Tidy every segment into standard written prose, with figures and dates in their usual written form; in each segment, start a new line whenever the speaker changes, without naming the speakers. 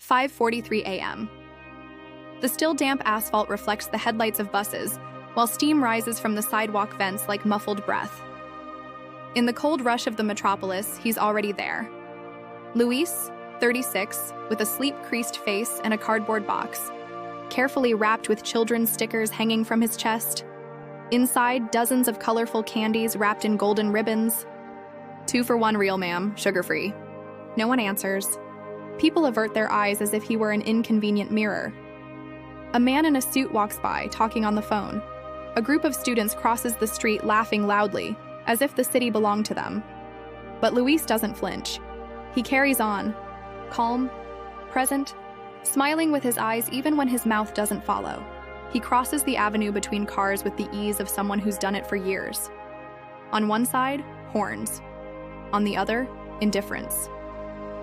5:43 a.m. The still damp asphalt reflects the headlights of buses, while steam rises from the sidewalk vents like muffled breath. In the cold rush of the metropolis, he's already there. Luis, 36, with a sleep-creased face and a cardboard box, carefully wrapped with children's stickers hanging from his chest. Inside, dozens of colorful candies wrapped in golden ribbons. 2 for 1 real, ma'am, sugar-free. No one answers. People avert their eyes as if he were an inconvenient mirror. A man in a suit walks by, talking on the phone. A group of students crosses the street laughing loudly, as if the city belonged to them. But Luis doesn't flinch. He carries on, calm, present, smiling with his eyes even when his mouth doesn't follow. He crosses the avenue between cars with the ease of someone who's done it for years. On one side, horns. On the other, indifference.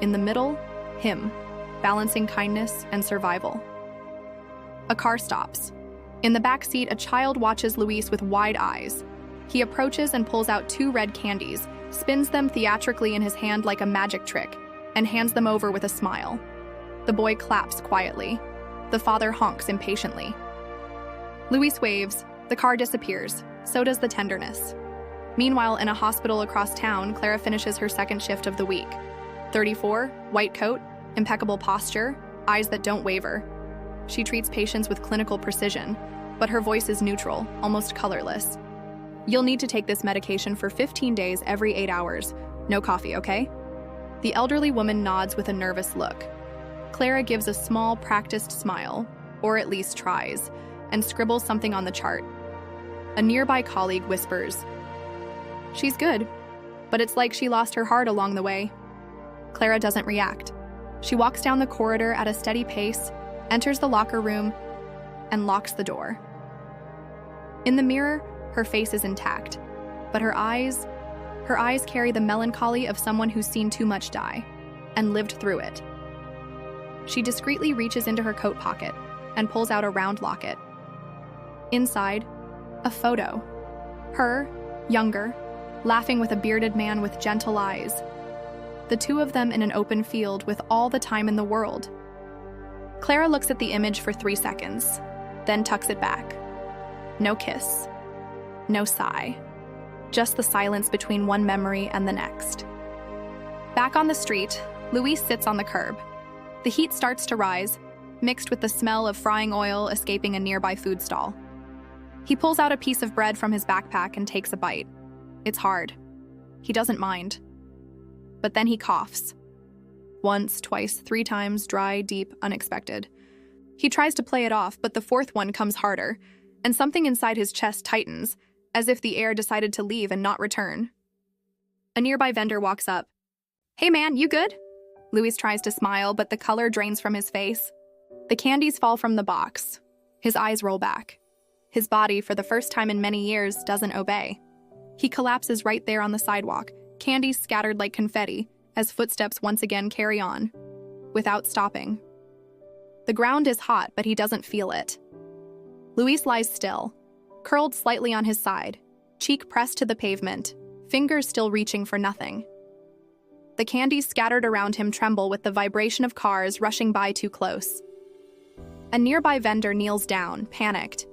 In the middle, him, balancing kindness and survival. A car stops. In the back seat, a child watches Luis with wide eyes. He approaches and pulls out 2 red candies, spins them theatrically in his hand like a magic trick, and hands them over with a smile. The boy claps quietly. The father honks impatiently. Luis waves. The car disappears. So does the tenderness. Meanwhile, in a hospital across town, Clara finishes her second shift of the week. 34, white coat, impeccable posture, eyes that don't waver. She treats patients with clinical precision, but her voice is neutral, almost colorless. You'll need to take this medication for 15 days every 8 hours. No coffee, okay? The elderly woman nods with a nervous look. Clara gives a small, practiced smile, or at least tries, and scribbles something on the chart. A nearby colleague whispers, "She's good, but it's like she lost her heart along the way." Clara doesn't react. She walks down the corridor at a steady pace, enters the locker room, and locks the door. In the mirror, her face is intact, but her eyes carry the melancholy of someone who's seen too much die and lived through it. She discreetly reaches into her coat pocket and pulls out a round locket. Inside, a photo. Her, younger, laughing with a bearded man with gentle eyes. The 2 of them in an open field with all the time in the world. Clara looks at the image for 3 seconds, then tucks it back. No kiss. No sigh. Just the silence between one memory and the next. Back on the street, Luis sits on the curb. The heat starts to rise, mixed with the smell of frying oil escaping a nearby food stall. He pulls out a piece of bread from his backpack and takes a bite. It's hard. He doesn't mind. But then he coughs. Once, twice, 3 times, dry, deep, unexpected. He tries to play it off, but the 4th one comes harder, and something inside his chest tightens, as if the air decided to leave and not return. A nearby vendor walks up. "Hey man, you good?" Luis tries to smile, but the color drains from his face. The candies fall from the box. His eyes roll back. His body, for the first time in many years, doesn't obey. He collapses right there on the sidewalk, candies scattered like confetti, as footsteps once again carry on, without stopping. The ground is hot, but he doesn't feel it. Luis lies still, curled slightly on his side, cheek pressed to the pavement, fingers still reaching for nothing. The candies scattered around him tremble with the vibration of cars rushing by too close. A nearby vendor kneels down, panicked.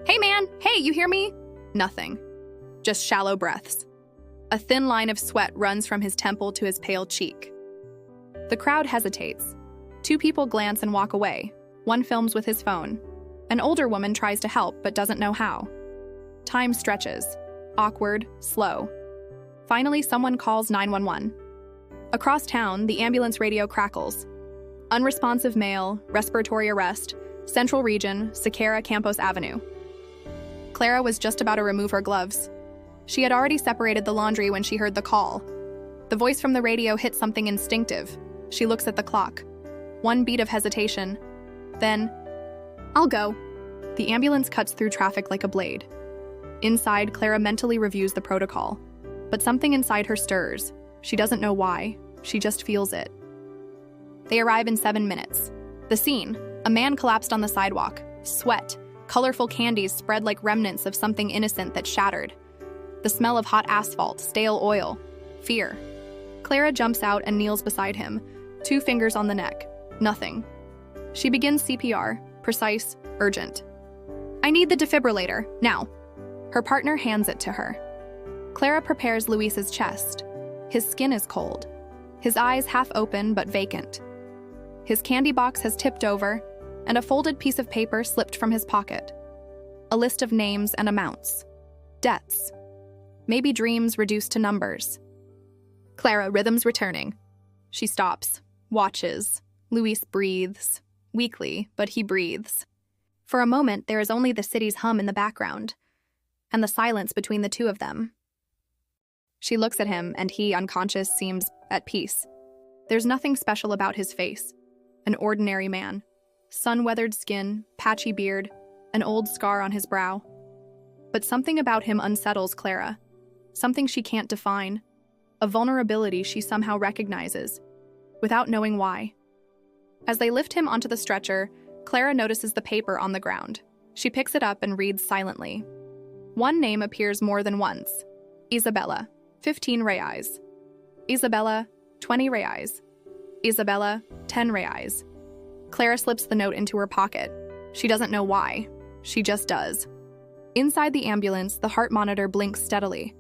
"Hey man, hey, you hear me?" Nothing. Just shallow breaths. A thin line of sweat runs from his temple to his pale cheek. The crowd hesitates. 2 people glance and walk away. One films with his phone. An older woman tries to help but doesn't know how. Time stretches. Awkward, slow. Finally, someone calls 911. Across town, the ambulance radio crackles. Unresponsive male, respiratory arrest, Central Region, Sequeira Campos Avenue. Clara was just about to remove her gloves. She had already separated the laundry when she heard the call. The voice from the radio hit something instinctive. She looks at the clock. 1 beat of hesitation. Then, "I'll go." The ambulance cuts through traffic like a blade. Inside, Clara mentally reviews the protocol. But something inside her stirs. She doesn't know why. She just feels it. They arrive in 7 minutes. The scene: a man collapsed on the sidewalk. Sweat. Colorful candies spread like remnants of something innocent that shattered. The smell of hot asphalt, stale oil. Fear. Clara jumps out and kneels beside him, 2 fingers on the neck. Nothing. She begins CPR, precise, urgent. "I need the defibrillator, now." Her partner hands it to her. Clara prepares Luis's chest. His skin is cold. His eyes half open but vacant. His candy box has tipped over, and a folded piece of paper slipped from his pocket. A list of names and amounts. Debts. Maybe dreams reduced to numbers. Clara, rhythm's returning. She stops, watches. Luis breathes. Weakly, but he breathes. For a moment, there is only the city's hum in the background, and the silence between the two of them. She looks at him, and he, unconscious, seems at peace. There's nothing special about his face. An ordinary man. Sun-weathered skin, patchy beard, an old scar on his brow. But something about him unsettles Clara. Something she can't define. A vulnerability she somehow recognizes, without knowing why. As they lift him onto the stretcher, Clara notices the paper on the ground. She picks it up and reads silently. One name appears more than once. Isabella, 15 reais. Isabella, 20 reais. Isabella, 10 reais. Clara slips the note into her pocket. She doesn't know why. She just does. Inside the ambulance, the heart monitor blinks steadily.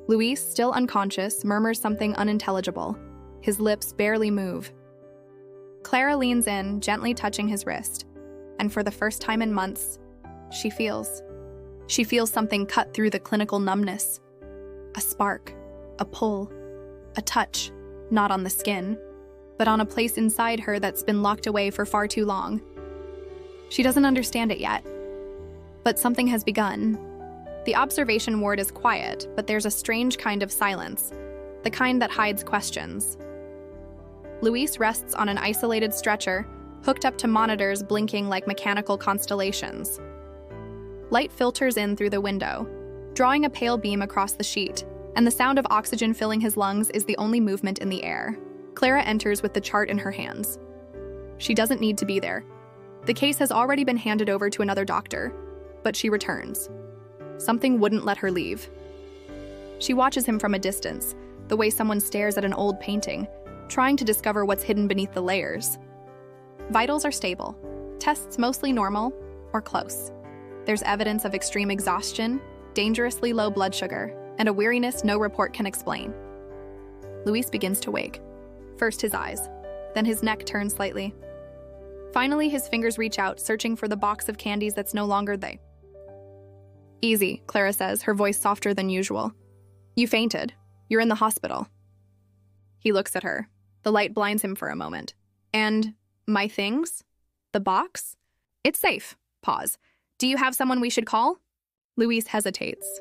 Luis, still unconscious, murmurs something unintelligible. His lips barely move. Clara leans in, gently touching his wrist. And for the first time in months, she feels something cut through the clinical numbness. A spark, a pull, a touch, not on the skin, but on a place inside her that's been locked away for far too long. She doesn't understand it yet, but something has begun. The observation ward is quiet, but there's a strange kind of silence, the kind that hides questions. Luis rests on an isolated stretcher, hooked up to monitors blinking like mechanical constellations. Light filters in through the window, drawing a pale beam across the sheet, and the sound of oxygen filling his lungs is the only movement in the air. Clara enters with the chart in her hands. She doesn't need to be there. The case has already been handed over to another doctor, but she returns. Something wouldn't let her leave. She watches him from a distance, the way someone stares at an old painting, trying to discover what's hidden beneath the layers. Vitals are stable, tests mostly normal or close. There's evidence of extreme exhaustion, dangerously low blood sugar, and a weariness no report can explain. Luis begins to wake. First his eyes, then his neck turns slightly. Finally, his fingers reach out, searching for the box of candies that's no longer they. Easy, Clara says, her voice softer than usual. You fainted. You're in the hospital. He looks at her. The light blinds him for a moment. And my things? The box? It's safe. Pause. Do you have someone we should call? Luis hesitates.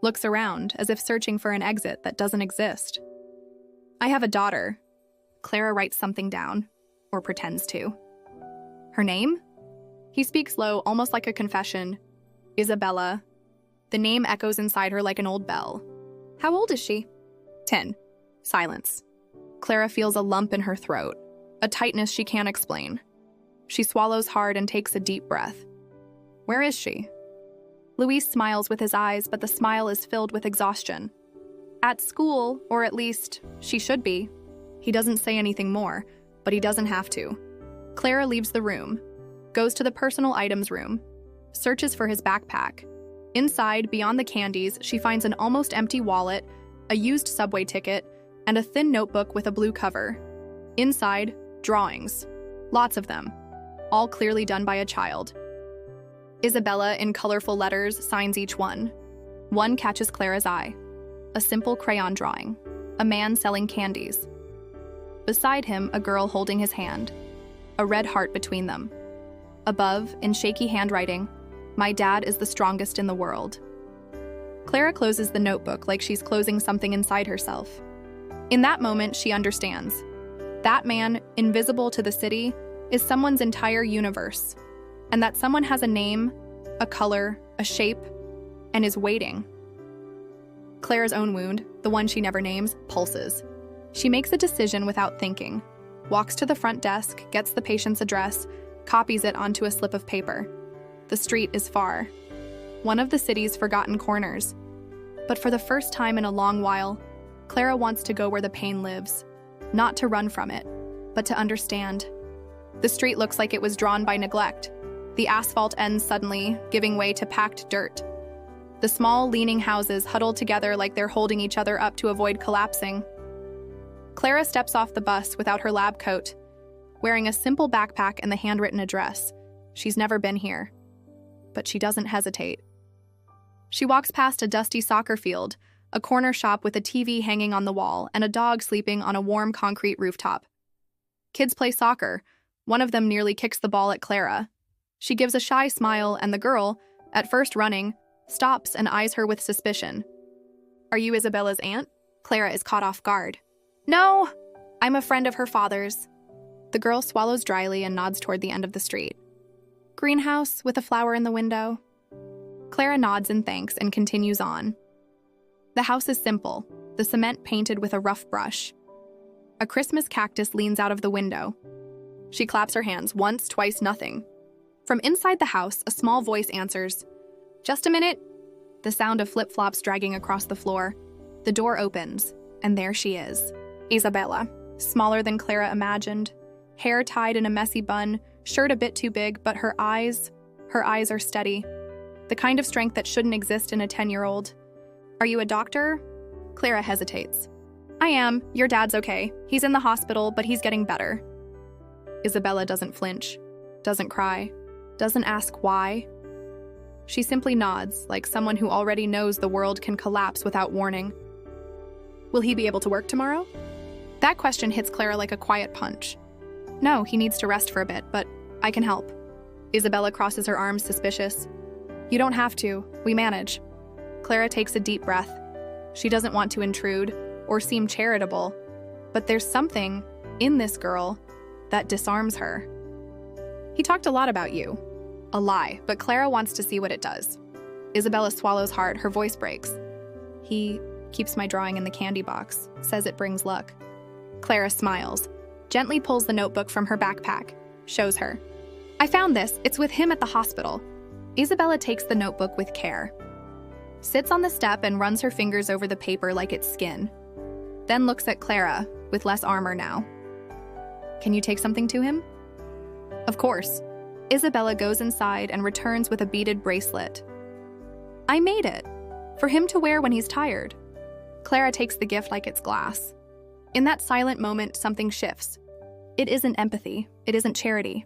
Looks around, as if searching for an exit that doesn't exist. I have a daughter. Clara writes something down, or pretends to. Her name? He speaks low, almost like a confession. Isabella. The name echoes inside her like an old bell. How old is she? 10. Silence. Clara feels a lump in her throat, a tightness she can't explain. She swallows hard and takes a deep breath. Where is she? Luis smiles with his eyes, but the smile is filled with exhaustion. At school, or at least, she should be. He doesn't say anything more, but he doesn't have to. Clara leaves the room, goes to the personal items room, searches for his backpack. Inside, beyond the candies, she finds an almost empty wallet, a used subway ticket, and a thin notebook with a blue cover. Inside, drawings. Lots of them. All clearly done by a child. Isabella, in colorful letters, signs each one. One catches Clara's eye. A simple crayon drawing. A man selling candies. Beside him, a girl holding his hand. A red heart between them. Above, in shaky handwriting, my dad is the strongest in the world. Clara closes the notebook like she's closing something inside herself. In that moment, she understands. That man, invisible to the city, is someone's entire universe. And that someone has a name, a color, a shape, and is waiting. Clara's own wound, the one she never names, pulses. She makes a decision without thinking, walks to the front desk, gets the patient's address, copies it onto a slip of paper. The street is far. One of the city's forgotten corners. But for the first time in a long while, Clara wants to go where the pain lives. Not to run from it, but to understand. The street looks like it was drawn by neglect. The asphalt ends suddenly, giving way to packed dirt. The small, leaning houses huddle together like they're holding each other up to avoid collapsing. Clara steps off the bus without her lab coat, wearing a simple backpack and the handwritten address. She's never been here. But she doesn't hesitate. She walks past a dusty soccer field, a corner shop with a TV hanging on the wall, and a dog sleeping on a warm concrete rooftop. Kids play soccer. One of them nearly kicks the ball at Clara. She gives a shy smile, and the girl, at first running, stops and eyes her with suspicion. "Are you Isabella's aunt?" Clara is caught off guard. "No, I'm a friend of her father's." The girl swallows dryly and nods toward the end of the street. "Greenhouse with a flower in the window." Clara nods in thanks and continues on. The house is simple, the cement painted with a rough brush. A Christmas cactus leans out of the window. She claps her hands once, twice, nothing. From inside the house, a small voice answers, "Just a minute." The sound of flip-flops dragging across the floor. The door opens, and there she is. Isabella, smaller than Clara imagined. Hair tied in a messy bun, shirt a bit too big, but her eyes are steady. The kind of strength that shouldn't exist in a 10-year-old. "Are you a doctor?" Clara hesitates. "I am. Your dad's okay. He's in the hospital, but he's getting better." Isabella doesn't flinch, doesn't cry, doesn't ask why. She simply nods, like someone who already knows the world can collapse without warning. "Will he be able to work tomorrow?" That question hits Clara like a quiet punch. "No, he needs to rest for a bit, but I can help." Isabella crosses her arms, suspicious. "You don't have to. We manage." Clara takes a deep breath. She doesn't want to intrude or seem charitable, but there's something in this girl that disarms her. "He talked a lot about you." A lie, but Clara wants to see what it does. Isabella swallows hard, her voice breaks. "He keeps my drawing in the candy box, says it brings luck." Clara smiles, gently pulls the notebook from her backpack, shows her. "I found this. It's with him at the hospital." Isabella takes the notebook with care, sits on the step and runs her fingers over the paper like it's skin, then looks at Clara, with less armor now. "Can you take something to him?" "Of course." Isabella goes inside and returns with a beaded bracelet. "I made it, for him to wear when he's tired." Clara takes the gift like it's glass. In that silent moment, something shifts. It isn't empathy, it isn't charity.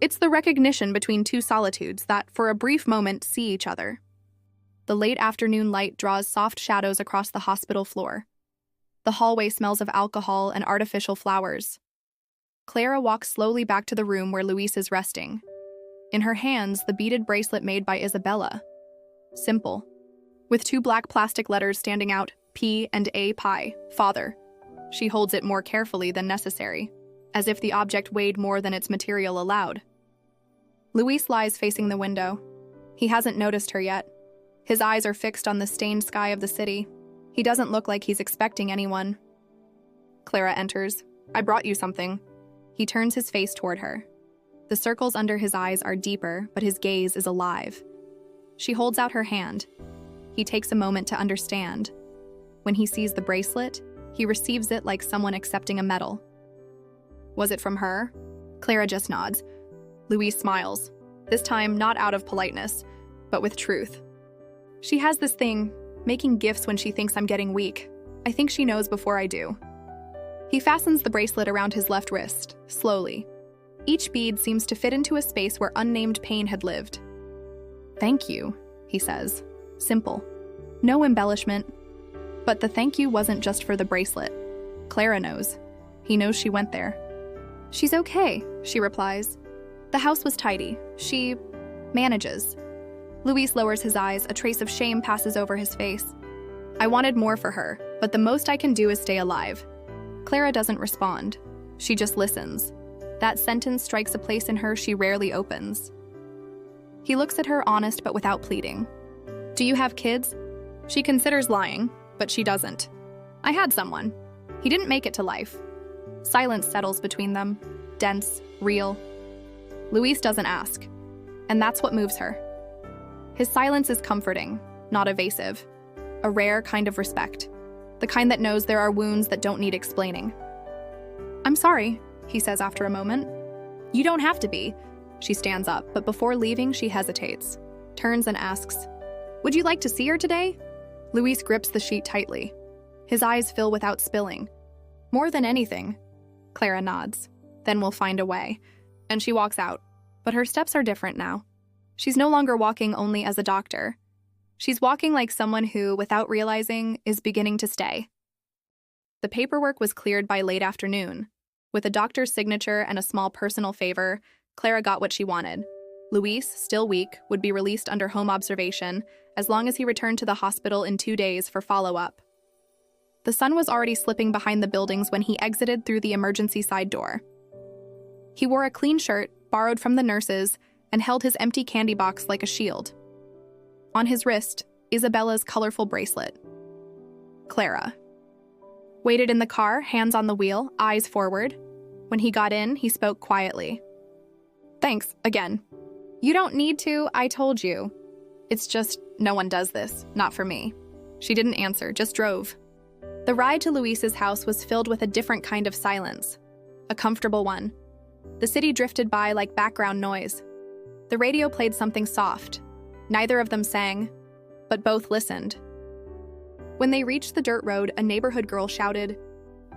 It's the recognition between two solitudes that, for a brief moment, see each other. The late afternoon light draws soft shadows across the hospital floor. The hallway smells of alcohol and artificial flowers. Clara walks slowly back to the room where Luis is resting. In her hands, the beaded bracelet made by Isabella. Simple, with two black plastic letters standing out, P and A pi, father. She holds it more carefully than necessary, as if the object weighed more than its material allowed. Luis lies facing the window. He hasn't noticed her yet. His eyes are fixed on the stained sky of the city. He doesn't look like he's expecting anyone. Clara enters. "I brought you something." He turns his face toward her. The circles under his eyes are deeper, but his gaze is alive. She holds out her hand. He takes a moment to understand. When he sees the bracelet, he receives it like someone accepting a medal. "Was it from her?" Clara just nods. Luis smiles, this time not out of politeness, but with truth. "She has this thing, making gifts when she thinks I'm getting weak. I think she knows before I do." He fastens the bracelet around his left wrist, slowly. Each bead seems to fit into a space where unnamed pain had lived. "Thank you," he says. Simple. No embellishment. But the thank you wasn't just for the bracelet. Clara knows. He knows she went there. "She's okay," she replies. "The house was tidy. She manages." Luis lowers his eyes, a trace of shame passes over his face. "I wanted more for her, but the most I can do is stay alive." Clara doesn't respond. She just listens. That sentence strikes a place in her she rarely opens. He looks at her, honest but without pleading. "Do you have kids?" She considers lying, but she doesn't. "I had someone. He didn't make it to life." Silence settles between them, dense, real. Luis doesn't ask, and that's what moves her. His silence is comforting, not evasive. A rare kind of respect. The kind that knows there are wounds that don't need explaining. "I'm sorry," he says after a moment. You don't have to be. She stands up, but before leaving, she hesitates, turns and asks, "Would you like to see her today?" Luis grips the sheet tightly. His eyes fill without spilling. "More than anything." Clara nods. "Then we'll find a way." And she walks out. But her steps are different now. She's no longer walking only as a doctor. She's walking like someone who, without realizing, is beginning to stay. The paperwork was cleared by late afternoon. With a doctor's signature and a small personal favor, Clara got what she wanted. Luis, still weak, would be released under home observation as long as he returned to the hospital in 2 days for follow-up. The sun was already slipping behind the buildings when he exited through the emergency side door. He wore a clean shirt, borrowed from the nurses, and held his empty candy box like a shield. On his wrist, Isabella's colorful bracelet. Clara. Waited in the car, hands on the wheel, eyes forward. When he got in, he spoke quietly. "Thanks, again." "You don't need to, I told you." "It's just, no one does this, not for me." She didn't answer, just drove. The ride to Luis's house was filled with a different kind of silence, a comfortable one. The city drifted by like background noise. The radio played something soft. Neither of them sang, but both listened. When they reached the dirt road, a neighborhood girl shouted,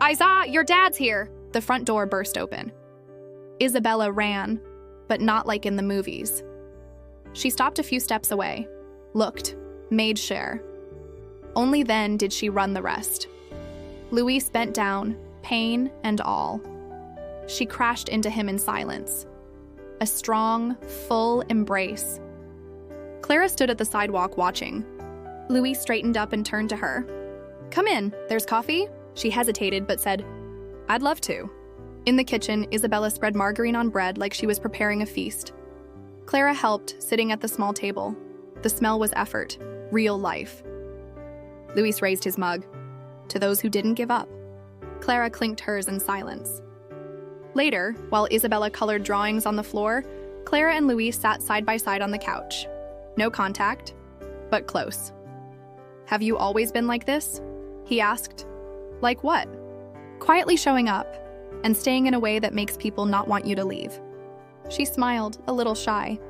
"Isa, your dad's here!" The front door burst open. Isabella ran, but not like in the movies. She stopped a few steps away, looked, made sure. Only then did she run the rest. Luis bent down, pain and all. She crashed into him in silence. A strong, full embrace. Clara stood at the sidewalk watching. Luis straightened up and turned to her. "Come in, there's coffee?" She hesitated but said, "I'd love to." In the kitchen, Isabella spread margarine on bread like she was preparing a feast. Clara helped, sitting at the small table. The smell was effort, real life. Luis raised his mug. To those who didn't give up. Clara clinked hers in silence. Later, while Isabella colored drawings on the floor, Clara and Luis sat side by side on the couch. No contact, but close. "Have you always been like this?" he asked. "Like what?" "Quietly showing up, and staying in a way that makes people not want you to leave." She smiled, a little shy.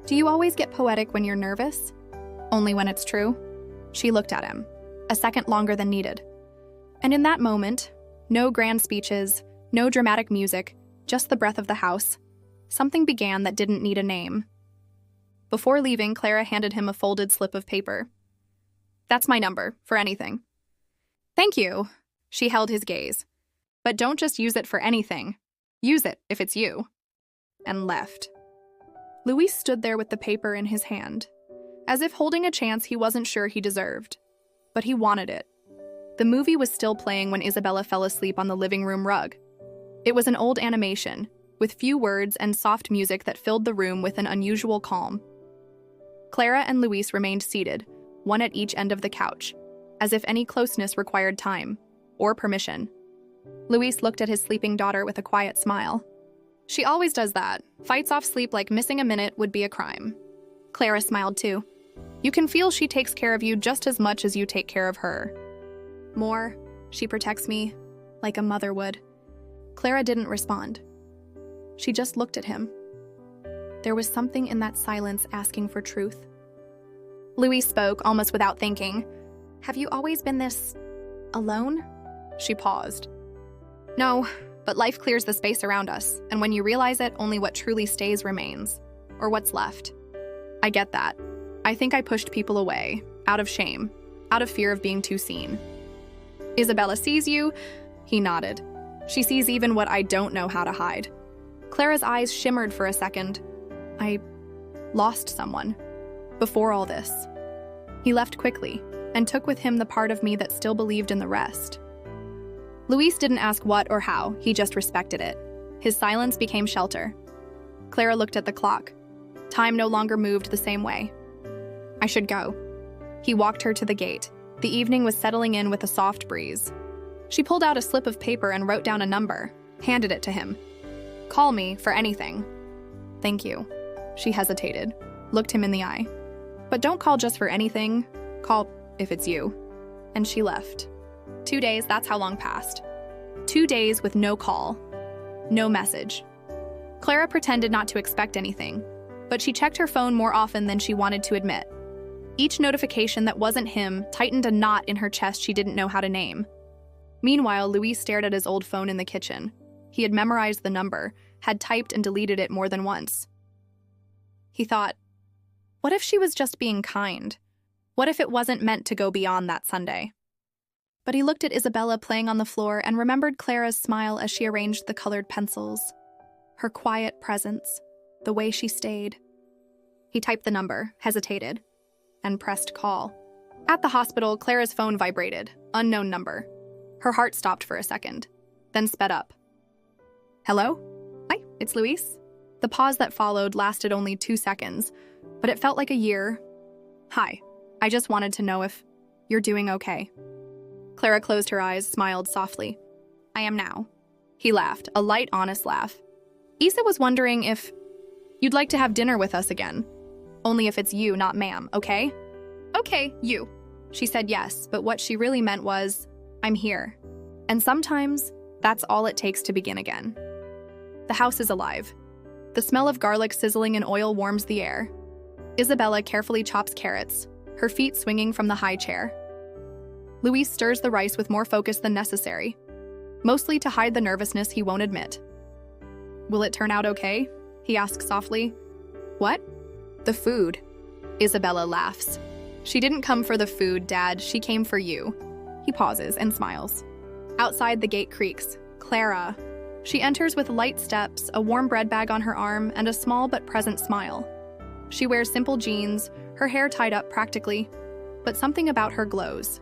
"Do you always get poetic when you're nervous?" "Only when it's true." She looked at him, a second longer than needed. And in that moment, no grand speeches, no dramatic music, just the breath of the house, something began that didn't need a name. Before leaving, Clara handed him a folded slip of paper. "That's my number, for anything." "Thank you." She held his gaze. "But don't just use it for anything. Use it if it's you." And left. Luis stood there with the paper in his hand, as if holding a chance he wasn't sure he deserved. But he wanted it. The movie was still playing when Isabella fell asleep on the living room rug. It was an old animation, with few words and soft music that filled the room with an unusual calm. Clara and Luis remained seated, one at each end of the couch, as if any closeness required time, or permission. Luis looked at his sleeping daughter with a quiet smile. "She always does that, fights off sleep like missing a minute would be a crime." Clara smiled too. "You can feel she takes care of you just as much as you take care of her." "More, she protects me, like a mother would." Clara didn't respond. She just looked at him. There was something in that silence asking for truth. Luis spoke, almost without thinking. "Have you always been this... alone?" She paused. "No, but life clears the space around us, and when you realize it, only what truly stays remains. Or what's left. I get that. I think I pushed people away, out of shame, out of fear of being too seen." "Isabella sees you?" He nodded. "She sees even what I don't know how to hide." Clara's eyes shimmered for a second. "I lost someone. Before all this." He left quickly, and took with him the part of me that still believed in the rest. Luis didn't ask what or how, he just respected it. His silence became shelter. Clara looked at the clock. Time no longer moved the same way. "I should go." He walked her to the gate. The evening was settling in with a soft breeze. She pulled out a slip of paper and wrote down a number, handed it to him. "Call me for anything." "Thank you." She hesitated, looked him in the eye. "But don't call just for anything. Call if it's you." And she left. 2 days, that's how long passed. 2 days with no call, no message. Clara pretended not to expect anything, but she checked her phone more often than she wanted to admit. Each notification that wasn't him tightened a knot in her chest she didn't know how to name. Meanwhile, Luis stared at his old phone in the kitchen. He had memorized the number, had typed and deleted it more than once. He thought, what if she was just being kind? What if it wasn't meant to go beyond that Sunday? But he looked at Isabella playing on the floor and remembered Clara's smile as she arranged the colored pencils. Her quiet presence, the way she stayed. He typed the number, hesitated, and pressed call. At the hospital, Clara's phone vibrated, unknown number. Her heart stopped for a second, then sped up. Hello? Hi, it's Luis. The pause that followed lasted only 2 seconds, but it felt like a year. Hi, I just wanted to know if you're doing okay. Clara closed her eyes, smiled softly. I am now. He laughed, a light, honest laugh. Isa was wondering if you'd like to have dinner with us again. Only if it's you, not ma'am, okay? Okay, you. She said yes, but what she really meant was, I'm here. And sometimes, that's all it takes to begin again. The house is alive. The smell of garlic sizzling in oil warms the air. Isabella carefully chops carrots, her feet swinging from the high chair. Luis stirs the rice with more focus than necessary, mostly to hide the nervousness he won't admit. Will it turn out okay? He asks softly. What? The food. Isabella laughs. She didn't come for the food, Dad. She came for you. He pauses and smiles. Outside, the gate creaks. Clara. She enters with light steps, a warm bread bag on her arm, and a small but present smile. She wears simple jeans, her hair tied up practically, but something about her glows.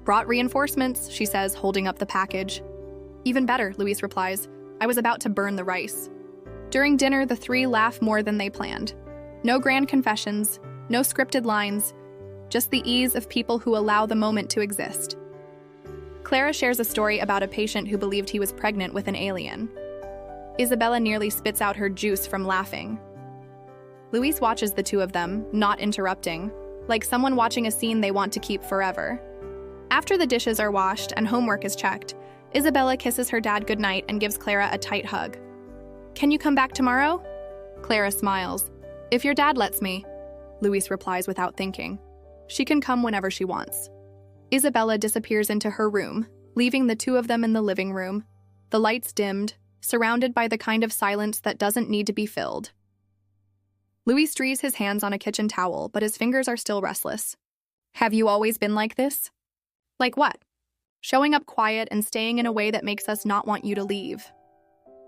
Brought reinforcements, she says, holding up the package. Even better, Luis replies. I was about to burn the rice. During dinner, the three laugh more than they planned. No grand confessions, no scripted lines, just the ease of people who allow the moment to exist. Clara shares a story about a patient who believed he was pregnant with an alien. Isabella nearly spits out her juice from laughing. Luis watches the two of them, not interrupting, like someone watching a scene they want to keep forever. After the dishes are washed and homework is checked, Isabella kisses her dad goodnight and gives Clara a tight hug. Can you come back tomorrow? Clara smiles. If your dad lets me, Luis replies without thinking. She can come whenever she wants. Isabella disappears into her room, leaving the two of them in the living room, the lights dimmed, surrounded by the kind of silence that doesn't need to be filled. Luis drees his hands on a kitchen towel, but his fingers are still restless. Have you always been like this? Like what? Showing up quiet and staying in a way that makes us not want you to leave.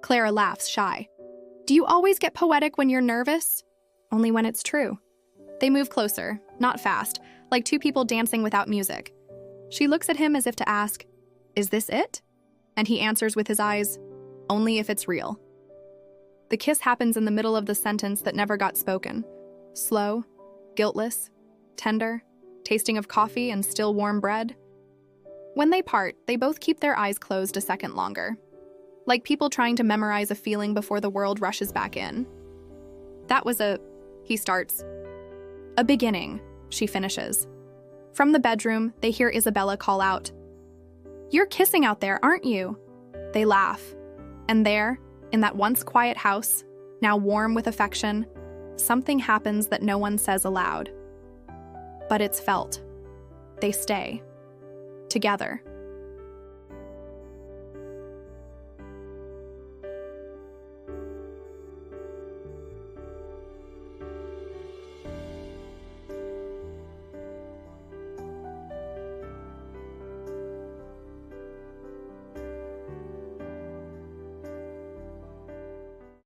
Clara laughs, shy. Do you always get poetic when you're nervous? Only when it's true. They move closer, not fast, like two people dancing without music. She looks at him as if to ask, is this it? And he answers with his eyes, only if it's real. The kiss happens in the middle of the sentence that never got spoken. Slow, guiltless, tender, tasting of coffee and still warm bread. When they part, they both keep their eyes closed a second longer, like people trying to memorize a feeling before the world rushes back in. That was he starts. A beginning, she finishes. From the bedroom, they hear Isabella call out, You're kissing out there, aren't you? They laugh. And there, in that once quiet house, now warm with affection, something happens that no one says aloud. But it's felt. They stay. Together.